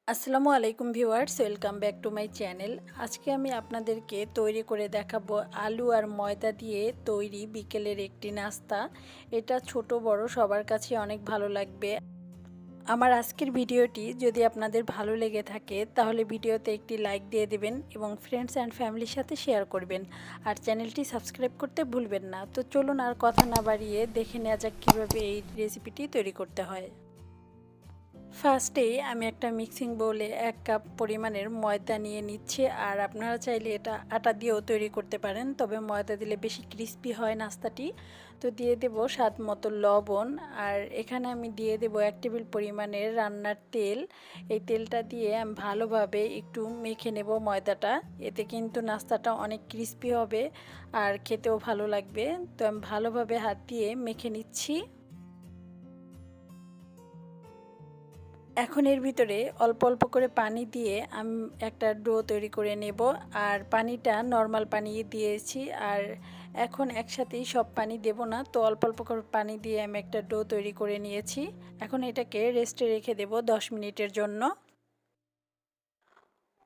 আসসালামু আলাইকুম viewers, welcome back to my channel. আজকে আমি আপনাদেরকে তৈরি করে দেখাবো আলু আর ময়দা দিয়ে তৈরি বিকেলের একটি নাস্তা। এটা ছোট বড় সবার কাছে অনেক ভালো লাগবে। আমার আজকের ভিডিওটি যদি আপনাদের ভালো লেগে থাকে তাহলে ভিডিওতে একটি লাইক দিয়ে দেবেন এবং ফ্রেন্ডস অ্যান্ড ফ্যামিলির সাথে শেয়ার করবেন। আর চ্যানেলটি সাবস্ক্রাইব করতে ভুলবেন না। তো চলুন আর কথা না বাড়িয়ে দেখে নেওয়া যাক কীভাবে এই রেসিপিটি তৈরি করতে হয়। ফার্স্টে আমি একটা মিক্সিং বোলে 1 কাপ পরিমাণের ময়দা নিয়ে নিচ্ছি। আর আপনারা চাইলে এটা আটা দিয়েও তৈরি করতে পারেন, তবে ময়দা দিলে বেশি ক্রিস্পি হয় নাস্তাটি। তো দিয়ে দেব স্বাদ মতো লবণ। আর এখানে আমি দিয়ে দেব 1 টেবিল পরিমাণের রান্নার তেল। এই তেলটা দিয়ে আমি ভালোভাবে একটু মেখে নেব ময়দাটা। এতে কিন্তু নাস্তাটা অনেক ক্রিস্পি হবে আর খেতেও ভালো লাগবে। তো আমি ভালোভাবে হাত দিয়ে মেখে নিচ্ছি। এখন এর ভিতরে অল্প অল্প করে পানি দিয়ে আমি একটা ডো তৈরি করে নেব। আর পানিটা নর্মাল পানি দিয়েছি। আর এখন একসাথেই সব পানি দেব না, তো অল্প অল্প করে পানি দিয়ে আমি একটা ডো তৈরি করে নিয়েছি। এখন এটাকে রেস্টে রেখে দেব 10 মিনিটের জন্য।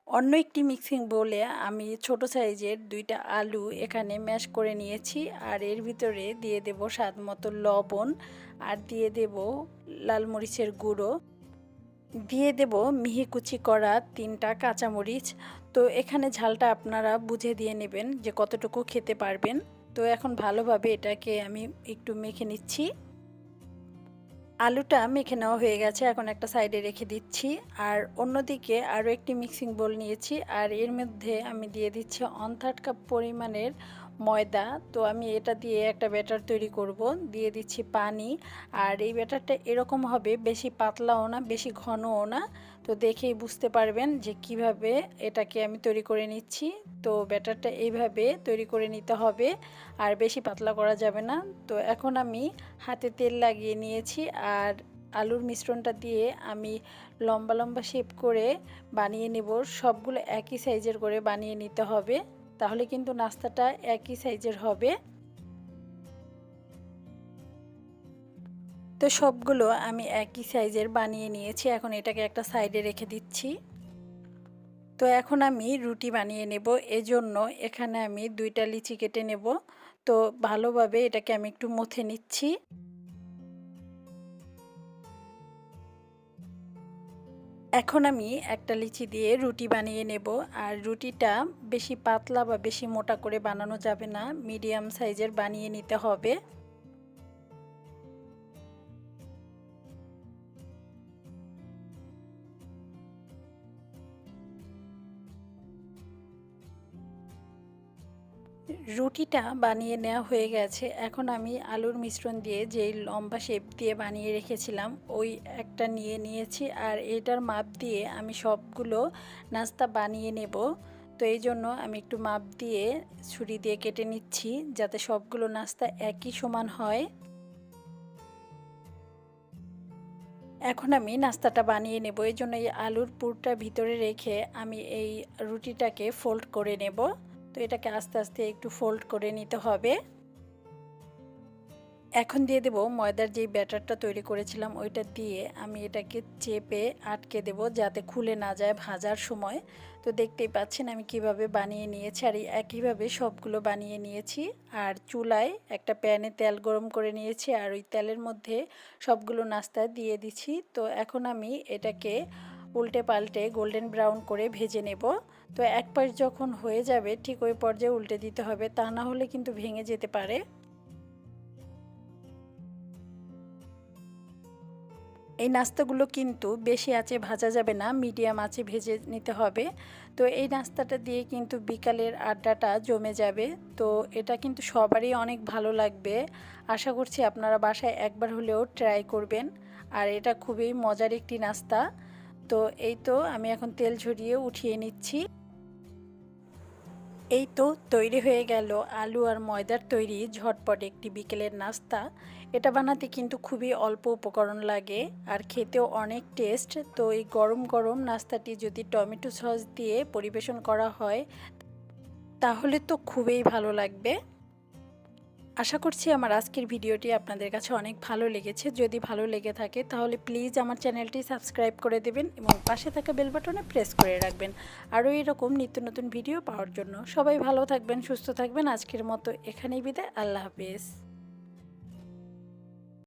অন্য একটি মিক্সিং বোলে আমি ছোট সাইজের 2টা আলু এখানে ম্যাশ করে নিয়েছি। আর এর ভিতরে দিয়ে দেব স্বাদ মতো লবণ, আর দিয়ে দেব লাল মরিচের গুঁড়ো, দিয়ে দেব মিহি কুচি করা 3টা কাঁচামরিচ। তো এখানে ঝালটা আপনারা বুঝে দিয়ে নেবেন যে কতটুকু খেতে পারবেন। তো এখন ভালোভাবে এটাকে আমি একটু মেখে নিচ্ছি। আলুটা মেখে নেওয়া হয়ে গেছে, এখন একটা সাইডে রেখে দিচ্ছি। আর অন্যদিকে আরও একটি মিক্সিং বোল নিয়েছি। আর এর মধ্যে আমি দিয়ে দিচ্ছি 1/3 কাপ পরিমাণের ময়দা। তো আমি এটা দিয়ে একটা ব্যাটার তৈরি করব। দিয়ে দিচ্ছি পানি। আর এই ব্যাটারটা এরকম হবে, বেশি পাতলাও না বেশি ঘনও না। তো দেখেই বুঝতে পারবেন যে কিভাবে এটাকে আমি তৈরি করে নিচ্ছি। তো ব্যাটারটা এইভাবে তৈরি করে নিতে হবে, আর বেশি পাতলা করা যাবে না। তো এখন আমি হাতে তেল লাগিয়ে নিয়েছি। আর আলুর মিশ্রণটা দিয়ে আমি লম্বা লম্বা শেপ করে বানিয়ে নেব। সবগুলো একই সাইজের করে বানিয়ে নিতে হবে, তাহলে কিন্তু নাস্তাটা একই সাইজের হবে। তো সবগুলো আমি একই সাইজের বানিয়ে নিয়েছি। এখন এটাকে একটা সাইডে রেখে দিচ্ছি। তো এখন আমি রুটি বানিয়ে নেব। এজন্য এখানে আমি 2টা লিচি কেটে নেব। তো ভালোভাবে এটাকে আমি একটু মথে নিচ্ছি। এখন আমি একটা লিচি দিয়ে রুটি বানিয়ে নেব। আর রুটিটা বেশি পাতলা বা বেশি মোটা করে বানানো যাবে না, মিডিয়াম সাইজের বানিয়ে নিতে হবে। রুটিটা বানিয়ে নেওয়া হয়ে গেছে। এখন আমি আলুর মিশ্রণ দিয়ে যেই লম্বা শেপ দিয়ে বানিয়ে রেখেছিলাম ওই একটা নিয়ে নিয়েছি। আর এটার মাপ দিয়ে আমি সবগুলো নাস্তা বানিয়ে নেব। তো এই জন্য আমি একটু মাপ দিয়ে ছুরি দিয়ে কেটে নিচ্ছি, যাতে সবগুলো নাস্তা একই সমান হয়। এখন আমি নাস্তাটা বানিয়ে নেব। এই জন্য এই আলুর পুরটা ভিতরে রেখে আমি এই রুটিটাকে ফোল্ড করে নেব। তো এটাকে আস্তে আস্তে একটু ফোল্ড করে নিতে হবে। এখন দিয়ে দেব ময়দার যেই ব্যাটারটা তৈরি করেছিলাম ওইটা দিয়ে আমি এটাকে চেপে আটকে দেব, যাতে খুলে না যায় ভাজার সময়। তো দেখতেই পাচ্ছেন আমি কিভাবে বানিয়ে নিয়েছি। আর একইভাবে সবগুলো বানিয়ে নিয়েছি। আর চুলায় একটা প্যানে তেল গরম করে নিয়েছি, আর ওই তেলের মধ্যে সবগুলো নাস্তা দিয়ে দিচ্ছি। তো এখন আমি এটাকে উল্টে পাল্টে গোল্ডেন ব্রাউন করে ভেজে নেব। তো এক পাশ যখন হয়ে যাবে ঠিক ওই পর্যায়ে উল্টে দিতে হবে, তা না হলে কিন্তু ভেঙে যেতে পারে। এই নাস্তাগুলো কিন্তু বেশি আঁচে ভাজা যাবে না, মিডিয়াম আঁচে ভেজে নিতে হবে। তো এই নাস্তাটা দিয়ে কিন্তু বিকালের আড্ডাটা জমে যাবে। তো এটা কিন্তু সবারই অনেক ভালো লাগবে। আশা করছি আপনারা বাসায় একবার হলেও ট্রাই করবেন। আর এটা খুবই মজার একটি নাস্তা। তো এই তো আমি এখন তেল ঝরিয়ে উঠিয়ে নিচ্ছি। এই তো তৈরি হয়ে গেল আলু আর ময়দার তৈরি ঝটপট একটি বিকেলের নাস্তা। এটা বানাতে কিন্তু খুবই অল্প উপকরণ লাগে, আর খেতেও অনেক টেস্ট। তো এই গরম গরম নাস্তাটি যদি টমেটো সস দিয়ে পরিবেশন করা হয় তাহলে তো খুবই ভালো লাগবে। আশা করছি আমার আজকের ভিডিওটি আপনাদের কাছে অনেক ভালো লেগেছে। যদি ভালো লেগে থাকে তাহলে প্লিজ আমার চ্যানেলটি সাবস্ক্রাইব করে দেবেন এবং পাশে থাকা বেল বাটনে প্রেস করে রাখবেন আরও এরকম নিত্য নতুন ভিডিও পাওয়ার জন্য। সবাই ভালো থাকবেন, সুস্থ থাকবেন। আজকের মতো এখানেই বিদায়। আল্লাহ হাফেজ।